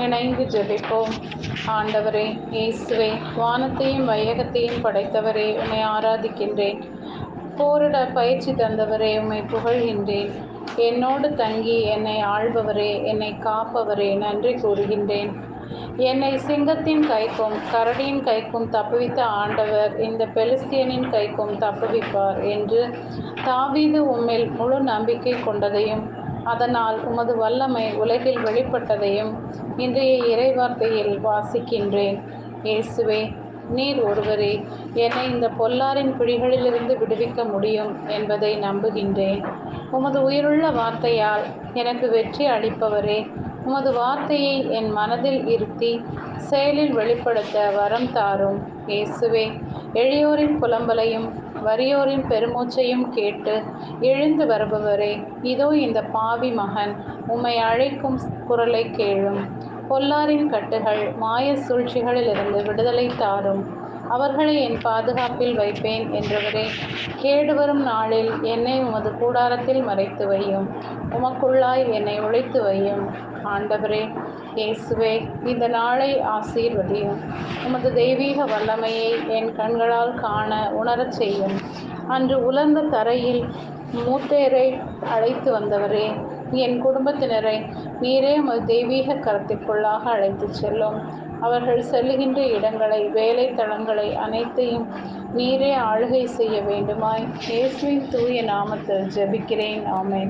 இணைந்து ஜெபிப்போம். ஆண்டவரே இயேசுவே, வானத்தையும் வையகத்தையும் படைத்தவரே, உம்மை ஆராதிக்கின்றேன். போரிட பயிற்சி தந்தவரே, உம்மை புகழ்கின்றேன். என்னோடு தங்கி என்னை ஆள்பவரே, என்னை காப்பவரே, நன்றி கூறுகின்றேன். என்னை சிங்கத்தின் கைக்கும் கரடியின் கைக்கும் தப்புவித்த ஆண்டவர் இந்த பெலிஸ்தியனின் கைக்கும் தப்புவிப்பார் என்று தாவீது உம்மில் முழு நம்பிக்கை கொண்டதையும் அதனால் உமது வல்லமை உலகில் வெளிப்பட்டதையும் இன்றைய இறைவார்த்தையில் வாசிக்கின்றேன். இயேசுவே, நீர் ஒருவரே என்னை இந்த பொல்லாரின் பிடிகளிலிருந்து விடுவிக்க முடியும் என்பதை நம்புகின்றேன். உமது உயிருள்ள வார்த்தையால் எனக்கு வெற்றி அளிப்பவரே, உமது வார்த்தையை என் மனதில் இருத்தி செயலில் வெளிப்படுத்த வரம் தாரும். இயேசுவே, எளியோரின் புலம்பலையும் வறியோரின் பெருமூச்சையும் கேட்டு எழுந்து வருபவரே, இதோ இந்த பாவி மகன் உம்மை அழைக்கும் குரலை கேளும். பொல்லாரின் கட்டுகள் மாய சூழ்ச்சிகளிலிருந்து விடுதலை தாரும். அவர்களை என் பாதுகாப்பில் வைப்பேன் என்றவரே, கேடு வரும் நாளில் என்னை உமது கூடாரத்தில் மறைத்து வையும். உமக்குள்ளாய் என்னை ஒளித்து வையும். ஆண்டவரே இயேசுவே, இந்த நாளை ஆசீர்வதியும். உமது தெய்வீக வல்லமையை என் கண்களால் காண உணரச் செய்யும். அன்று உலர்ந்த தரையில் மூத்தேரை அழைத்து வந்தவரே, என் குடும்பத்தினரை நீரே உமது தெய்வீக கரத்திற்குள்ளாக அழைத்துச் செல்லும். அவர்கள் செல்லுகின்ற இடங்களை, வேலை தளங்களை அனைத்தையும் நீரே ஆளுகை செய்ய வேண்டுமாய் இயேசுவின் தூய நாமத்தில் ஜெபிக்கிறேன். ஆமென்.